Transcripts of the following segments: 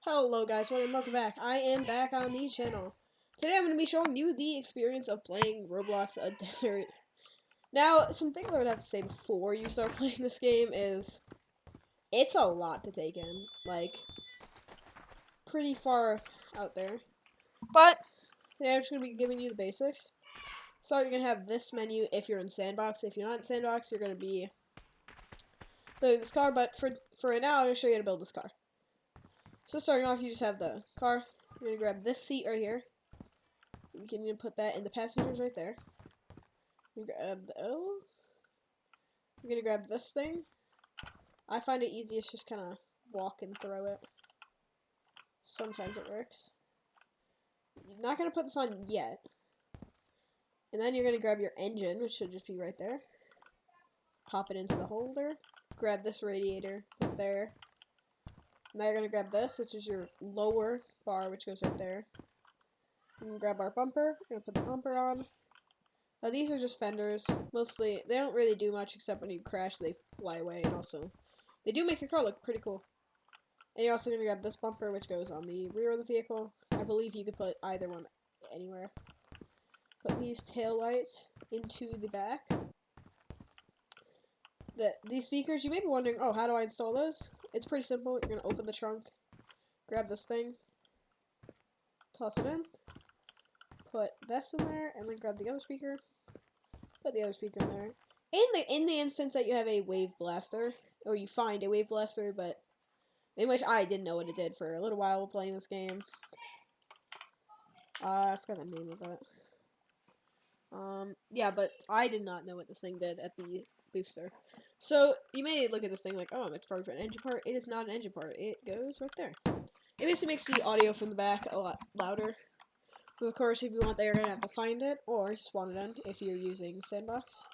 Hello guys, welcome back. I am back on the channel. Today I'm going to be showing you the experience of playing Roblox a Desert. Now, some things I would have to say before you start playing this game is, it's a lot to take in. Like, pretty far out there. But, today I'm just going to be giving you the basics. So you're going to have this menu if you're in Sandbox. If you're not in Sandbox, you're going to be building this car. But for right now, I'm going to show you how to build this car. So starting off, you just have the car. You're going to grab this seat right here. You can put that in the passengers right there. You grab the O. You're going to grab this thing. I find it easiest just kind of walk and throw it. Sometimes it works. You're not going to put this on yet. And then you're going to grab your engine, which should just be right there. Pop it into the holder. Grab this radiator, put it there. Now you're going to grab this, which is your lower bar, which goes right there. We can grab our bumper. We're going to put the bumper on. Now these are just fenders. Mostly, they don't really do much except when you crash, they fly away. And also, they do make your car look pretty cool. And you're also going to grab this bumper, which goes on the rear of the vehicle. I believe you could put either one anywhere. Put these tail lights into the back. These speakers, you may be wondering, oh, how do I install those? It's pretty simple. You're going to open the trunk, grab this thing, toss it in, put this in there, and then grab the other speaker, put the other speaker in there. In the instance that you have a wave blaster, or you find a wave blaster, but in which I didn't know what it did for a little while while playing this game. I forgot the name of it. Yeah, but I did not know what this thing did at the booster. So, you may look at this thing like, oh, it's part of an engine part. It is not an engine part. It goes right there. It basically makes the audio from the back a lot louder. But of course, if you want that, you're going to have to find it or spawn it in if you're using Sandbox.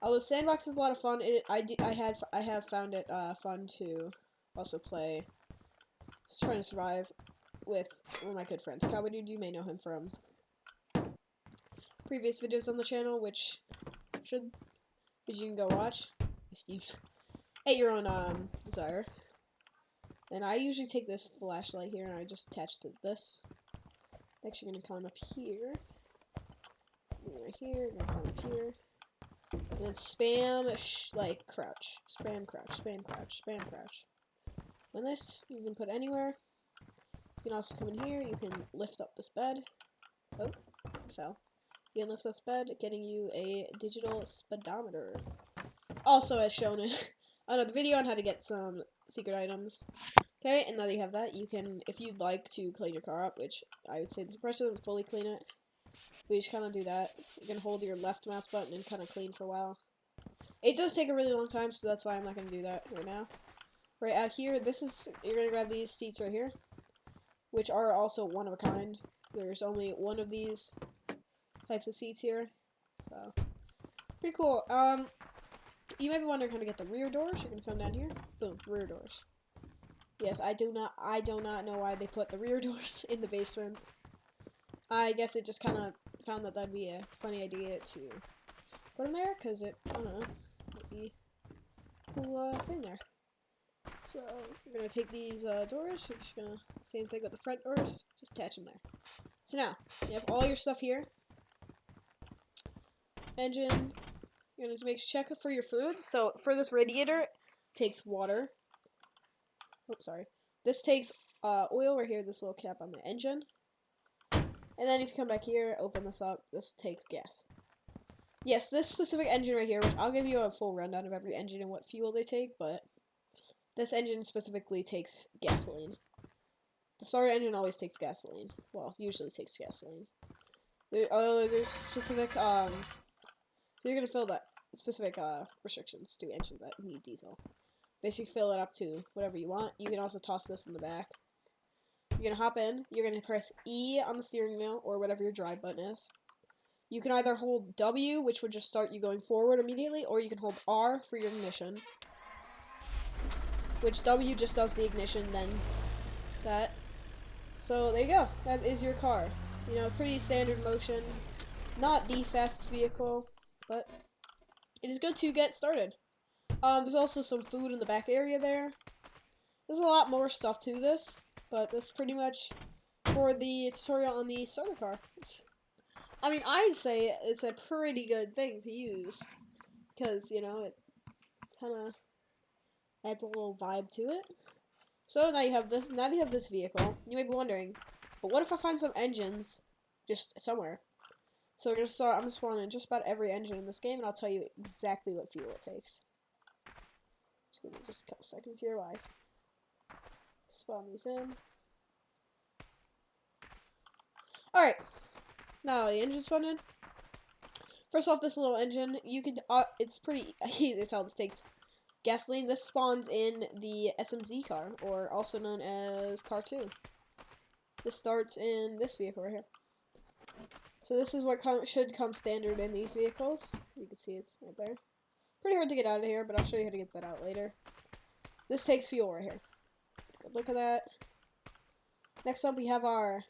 Although Sandbox is a lot of fun, I have found it fun to also play just trying to survive with one of my good friends. Cowboy Dude, you may know him from previous videos on the channel, which you can go watch if you at your own desire. And I usually take this flashlight here and I just attach to this. I'm actually gonna climb up here. Right here, gonna climb up here. And then spam like crouch. Spam crouch, spam crouch, spam crouch. And this you can put anywhere. You can also come in here, you can lift up this bed. Oh, it fell. You can lift this bed, getting you a digital speedometer. Also, as shown in another video on how to get some secret items. Okay, and now that you have that, you can, if you'd like to clean your car up, which I would say the compressor doesn't fully clean it, we just kind of do that. You can hold your left mouse button and kind of clean for a while. It does take a really long time, so that's why I'm not going to do that right now. Right out here, you're going to grab these seats right here, which are also one of a kind. There's only one of these types of seats here, so pretty cool. You might be wondering how to get the rear doors. You're gonna come down here, boom, rear doors. Yes, I do not know why they put the rear doors in the basement. I guess it just kind of found that that'd be a funny idea to put them there, cause it, I don't know, might be a cool thing there. So we're gonna take these doors. You're just gonna same thing with the front doors. Just attach them there. So now you have all your stuff here. Engines. You're going to check for your fluids. So for this radiator, it takes water. Oh, sorry. This takes oil right here, this little cap on the engine. And then if you come back here, open this up, this takes gas. Yes, this specific engine right here, which I'll give you a full rundown of every engine and what fuel they take, but this engine specifically takes gasoline. The starter engine always takes gasoline. Well, usually takes gasoline. There's specific, so you're going to fill that specific restrictions to engines that need diesel. Basically fill it up to whatever you want. You can also toss this in the back. You're going to hop in. You're going to press E on the steering wheel or whatever your drive button is. You can either hold W, which would just start you going forward immediately, or you can hold R for your ignition. Which W just does the ignition, then that. So there you go. That is your car. You know, pretty standard motion. Not the fastest vehicle, but it is good to get started. There's also some food in the back area there. There's a lot more stuff to this, but that's pretty much for the tutorial on the starter car. I mean, I'd say it's a pretty good thing to use, because, you know, it kind of adds a little vibe to it. So now you have this vehicle. You may be wondering, but what if I find some engines just somewhere? So I'm gonna spawn in just about every engine in this game, and I'll tell you exactly what fuel it takes. Just give me just a couple seconds here while I spawn these in. Alright, now the engine spawned in. First off, this little engine, you could, it's pretty easy to tell this takes gasoline. This spawns in the SMZ car, or also known as car 2. This starts in this vehicle right here. So this is what should come standard in these vehicles. You can see it's right there. Pretty hard to get out of here, but I'll show you how to get that out later. This takes fuel right here. Good look at that. Next up, we have our...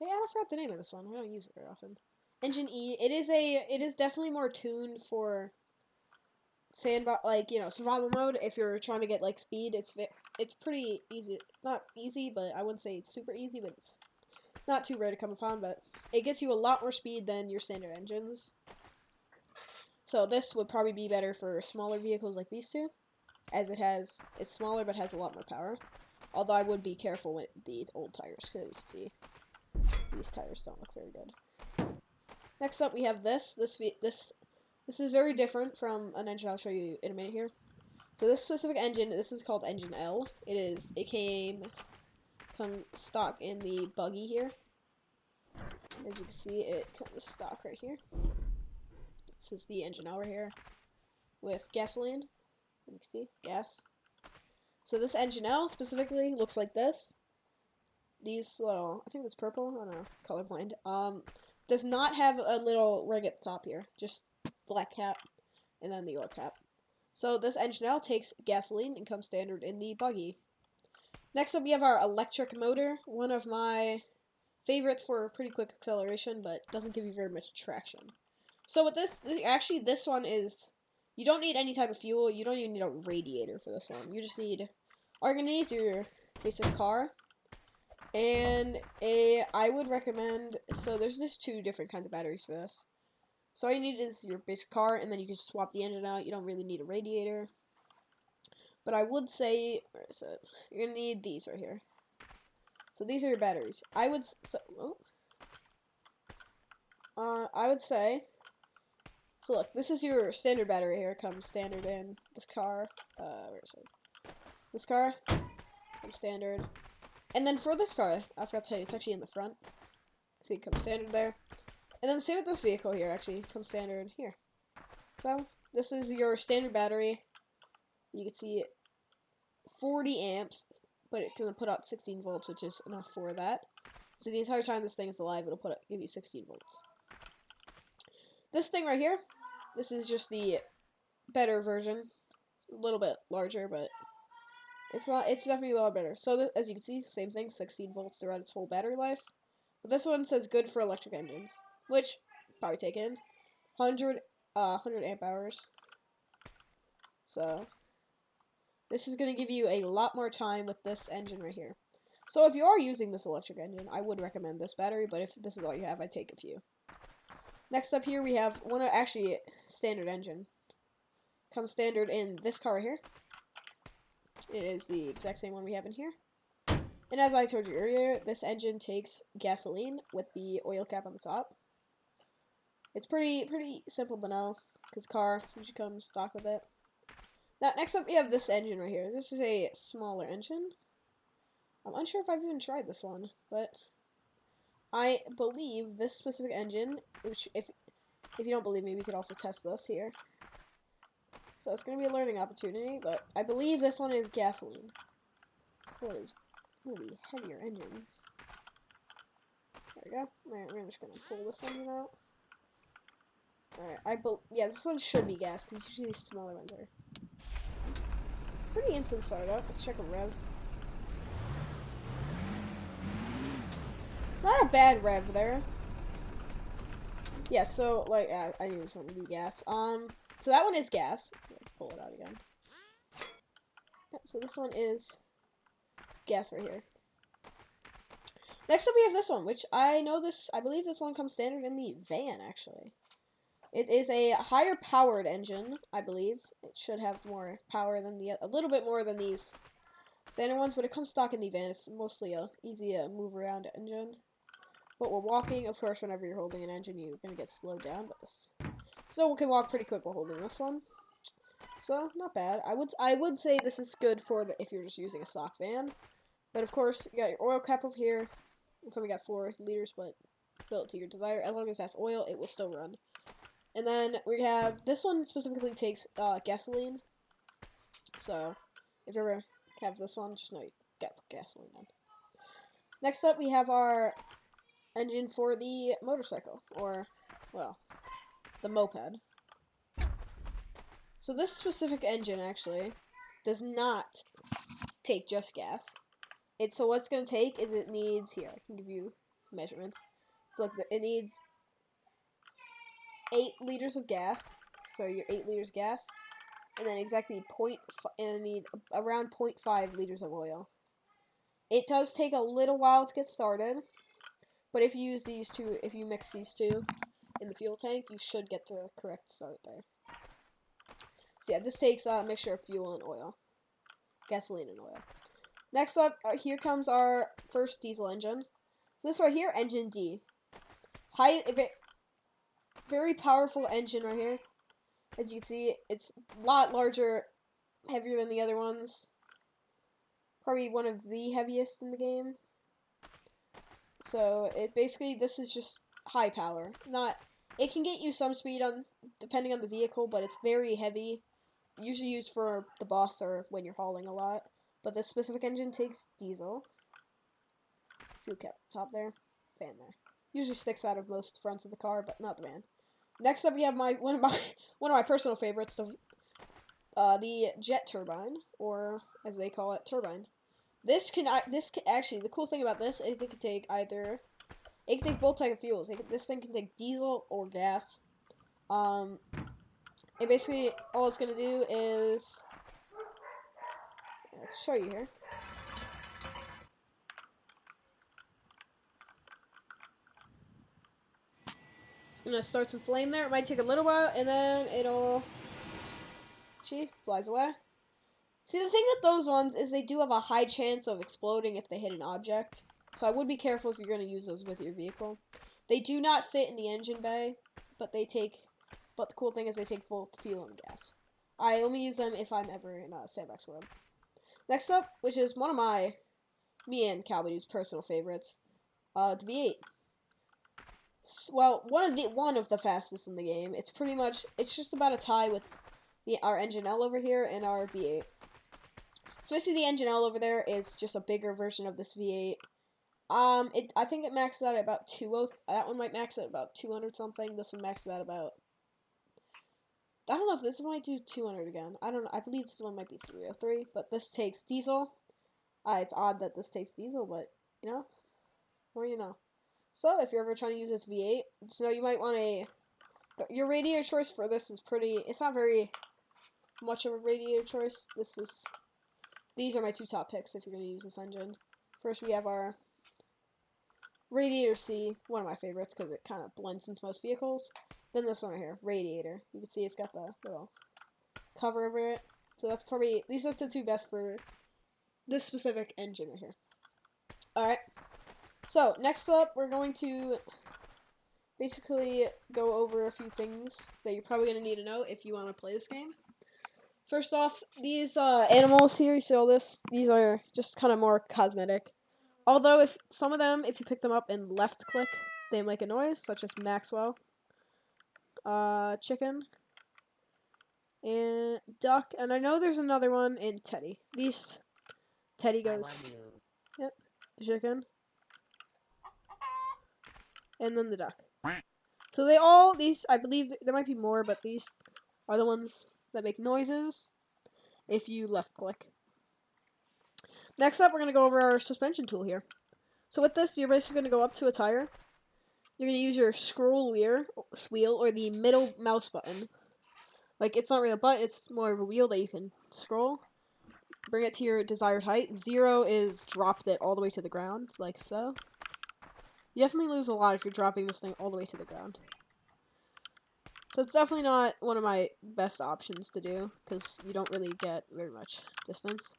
Hey, I forgot the name of this one. I don't use it very often. Engine E. It is definitely more tuned for survival mode. If you're trying to get like speed, it's pretty easy. Not easy, but I wouldn't say it's super easy, but it's not too rare to come upon. But it gets you a lot more speed than your standard engines. So this would probably be better for smaller vehicles like these two, as it's smaller but has a lot more power. Although I would be careful with these old tires, because you can see these tires don't look very good. Next up, we have this. This is very different from an engine I'll show you in a minute here. So this specific engine, this is called Engine L. It came stock in the buggy here. As you can see, it comes stock right here. This is the Engine L right here with gasoline. As you can see, gas. So this Engine L specifically looks like this. These little, I think it's purple, I don't know, colorblind. Does not have a little rig at the top here, just black cap, and then the oil cap. So this Engine L takes gasoline and comes standard in the buggy. Next up, we have our electric motor, one of my favorites for pretty quick acceleration, but doesn't give you very much traction. So with this one is, you don't need any type of fuel, you don't even need a radiator for this one. You just need, all you're going to need is your basic car, and I would recommend, so there's just two different kinds of batteries for this. So all you need is your basic car, and then you can swap the engine out. You don't really need a radiator. But I would say, where is it? You're going to need these right here. So these are your batteries. I would say, so look, this is your standard battery here. It comes standard in this car. Where is it? This car comes standard. And then for this car, I forgot to tell you, it's actually in the front. See, it comes standard there. And then same with this vehicle here, actually, comes standard here. So, this is your standard battery. You can see it, 40 amps, but it can put out 16 volts, which is enough for that. So the entire time this thing is alive, it'll give you 16 volts. This thing right here, this is just the better version. It's a little bit larger, but it's definitely a lot better. So as you can see, same thing, 16 volts throughout its whole battery life. But this one says good for electric engines, which probably take in 100 amp hours. So this is going to give you a lot more time with this engine right here. So if you are using this electric engine, I would recommend this battery, but if this is all you have, I'd take a few. Next up here, we have actually standard engine. Comes standard in this car right here. It is the exact same one we have in here. And as I told you earlier, this engine takes gasoline with the oil cap on the top. It's pretty simple to know, because car usually comes stock with it. Now, next up, we have this engine right here. This is a smaller engine. I'm unsure if I've even tried this one, but I believe this specific engine, which if you don't believe me, we could also test this here. So it's going to be a learning opportunity, but I believe this one is gasoline. What is really heavier engines? There we go. Alright, we're just going to pull this engine out. Alright, yeah, this one should be gas, because usually these smaller ones are pretty instant startup. Let's check a rev. Not a bad rev there. Yeah, so, like, I need this one to be gas. So that one is gas. Let's pull it out again. Yep, so this one is gas right here. Next up we have this one, which I believe this one comes standard in the van, actually. It is a higher powered engine, I believe. It should have more power than a little bit more than these standard ones, but it comes stock in the van. It's mostly a easy to move around engine. But we're walking, of course, whenever you're holding an engine, you're gonna get slowed down, but this still can walk pretty quick while holding this one. So, not bad. I would say this is good for if you're just using a stock van. But of course, you got your oil cap over here. It's only got 4 liters, but built to your desire. As long as it has oil, it will still run. And then we have, this one specifically takes gasoline. So, if you ever have this one, just know you gotta put gasoline in. Next up, we have our engine for the motorcycle, or, well, the moped. So this specific engine, actually, does not take just gas. So what's going to take is it needs, here, I can give you measurements. So look, it needs 8 liters of gas, so your 8 liters of gas, and then exactly need around 0.5 liters of oil. It does take a little while to get started, but if you use these two, if you mix these two in the fuel tank, you should get the correct start there. So yeah, this takes a mixture of fuel and oil, gasoline and oil. Next up, here comes our first diesel engine. So this right here, engine D. Very powerful engine right here. As you see, it's a lot larger, heavier than the other ones. Probably one of the heaviest in the game. So this is just high power. It can get you some speed depending on the vehicle, but it's very heavy. Usually used for the boss or when you're hauling a lot. But this specific engine takes diesel. Fuel cap top there, fan there. Usually sticks out of most fronts of the car, but not the van. Next up, we have one of my personal favorites, the jet turbine, or as they call it, turbine. Actually, the cool thing about this is it can take both type of fuels. This thing can take diesel or gas. It basically, all it's gonna do is, I'll show you here. It's gonna start some flame there. It might take a little while, and then she flies away. See, the thing with those ones is they do have a high chance of exploding if they hit an object. So I would be careful if you're going to use those with your vehicle. They do not fit in the engine bay, but the cool thing is they take both fuel and gas. I only use them if I'm ever in a sandbox world. Next up, which is one of me and Cowboy's personal favorites, the V8. Well, one of the fastest in the game. It's just about a tie with our engine L over here and our V8. So basically the engine L over there is just a bigger version of this V8. I think it maxes out at about 200. That one might max at about 200 something. This one maxes out about, I don't know if this one might do 200 again. I don't know. I believe this one might be 303, but this takes diesel. It's odd that this takes diesel, but more you know. So if you're ever trying to use this V8, just know you might want your radiator choice for this is it's not very much of a radiator choice. These are my 2 top picks if you're going to use this engine. First, we have our Radiator C, one of my favorites because it kind of blends into most vehicles. Then this one right here, Radiator. You can see it's got the little cover over it. So these are the 2 best for this specific engine right here. Alright. So, next up, we're going to basically go over a few things that you're probably going to need to know if you want to play this game. First off, these animals here, you see all this? These are just kind of more cosmetic. Although, if you pick them up and left click, they make a noise, such as Maxwell, chicken, and duck, and I know there's another one in Teddy. Teddy goes, yep, the chicken, and then the duck. So I believe there might be more, but these are the ones that make noises if you left click. Next up, we're going to go over our suspension tool here. So with this, you're basically going to go up to a tire. You're going to use your scroll wheel or the middle mouse button. Like, it's not really a button, it's more of a wheel that you can scroll. bring it to your desired height. 0 is dropped it all the way to the ground, like so. You definitely lose a lot if you're dropping this thing all the way to the ground. So it's definitely not one of my best options to do, because you don't really get very much distance.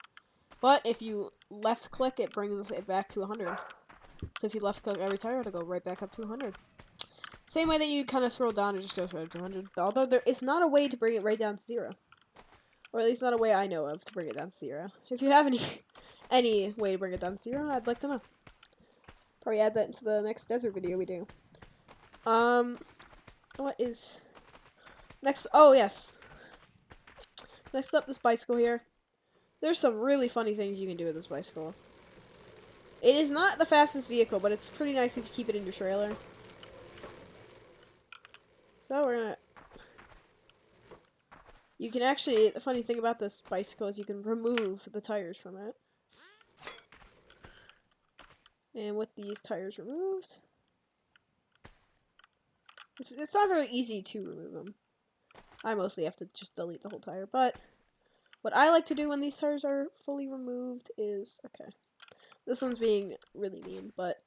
But if you left click, it brings it back to 100. So if you left click every tire, it'll go right back up to 100. Same way that you kind of scroll down, it just goes right up to 100. Although there is not a way to bring it right down to 0. Or at least not a way I know of to bring it down to 0. If you have any way to bring it down to 0, I'd like to know. Probably add that into the next desert video we do. What is next? Oh yes. Next up, this bicycle here. There's some really funny things you can do with this bicycle. It is not the fastest vehicle, but it's pretty nice if you keep it in your trailer. So we're gonna. You can actually. The funny thing about this bicycle is you can remove the tires from it. And with these tires removed, it's not very easy to remove them. I mostly have to just delete the whole tire, but what I like to do when these tires are fully removed is, okay, this one's being really mean, but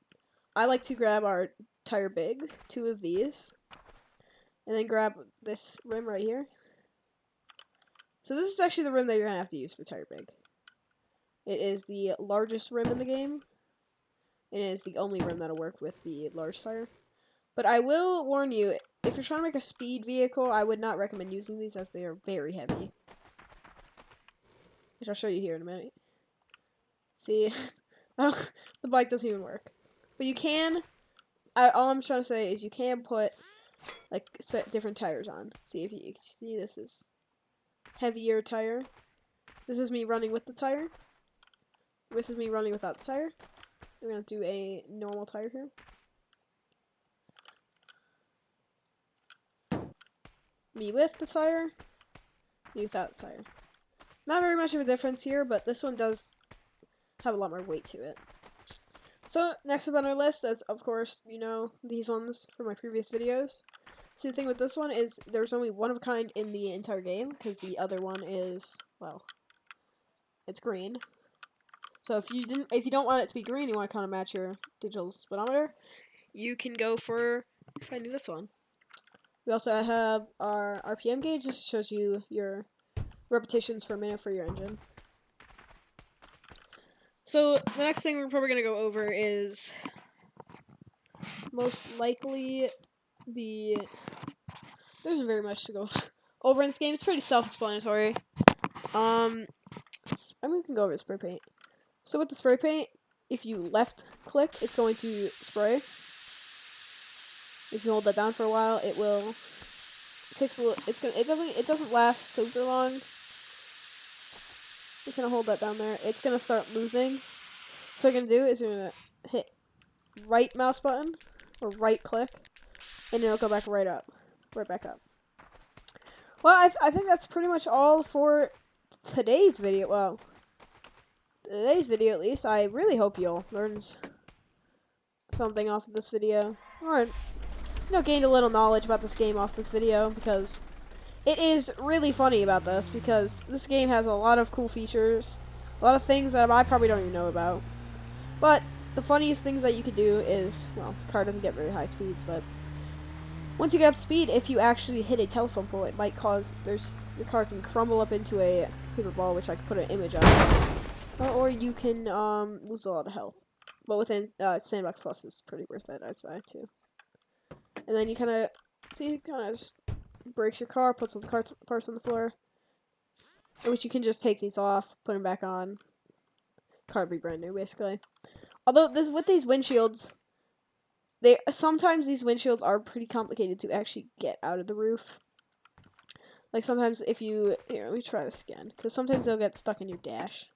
I like to grab our tire big, 2 of these, and then grab this rim right here. So this is actually the rim that you're going to have to use for tire big. It is the largest rim in the game. And it is the only rim that'll work with the large tire. But I will warn you, if you're trying to make a speed vehicle, I would not recommend using these as they are very heavy. Which I'll show you here in a minute. See, the bike doesn't even work. But you can, all I'm trying to say is you can put, like, different tires on. See, if you see, this is heavier tire. This is me running with the tire. This is me running without the tire. We're going to do a normal tire here. Me with the tire, me without the tire. Not very much of a difference here, but this one does have a lot more weight to it. So, next up on our list, as of course, you know, these ones from my previous videos. See, the thing with this one is there's only one of a kind in the entire game, because the other one is, well, it's green. So if you don't want it to be green, you want to kind of match your digital speedometer, you can go for finding this one. We also have our RPM gauge. This shows you your repetitions per minute for your engine. So the next thing we're probably going to go over is most likely the. There isn't very much to go over in this game. It's pretty self-explanatory. I mean, we can go over the spray paint. So with the spray paint, if you left click, it's going to spray. If you hold that down for a while, it will. It takes a little. It doesn't last super long. You're gonna hold that down there. It's gonna start losing. So what you're gonna do is you're gonna hit right mouse button or right click, and it'll go back right back up. Well, I think that's pretty much all for today's video. Well. Today's video, at least. I really hope you'll learn something off of this video, or gained a little knowledge about this game off this video, because it is really funny about this, because this game has a lot of cool features, a lot of things that I probably don't even know about. But the funniest things that you could do is, well, this car doesn't get very high speeds, but once you get up to speed, if you actually hit a telephone pole, it might cause your car can crumble up into a paper ball, which I could put an image on. Or you can lose a lot of health. But within Sandbox Plus is pretty worth it, I'd say, too. And then you kind of just breaks your car, puts all the parts on the floor. In which you can just take these off, put them back on. Car would be brand new, basically. Although, with these windshields, sometimes these windshields are pretty complicated to actually get out of the roof. Like, sometimes if you... Here, let me try this again. Because sometimes they'll get stuck in your dash.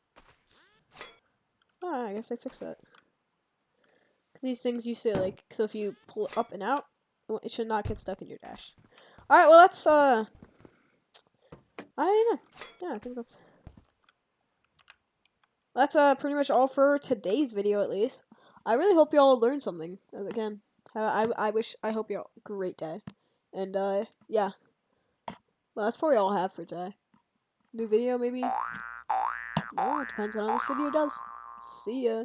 Oh, I guess I fixed that. Because these things used to, like, so if you pull it up and out, it should not get stuck in your dash. Alright, well, that's, I don't know. Yeah, I think that's pretty much all for today's video, at least. I really hope y'all learned something. Again, I hope y'all have a great day. And, yeah. Well, that's probably all I have for today. New video, maybe? Well, it depends on how this video does. See ya.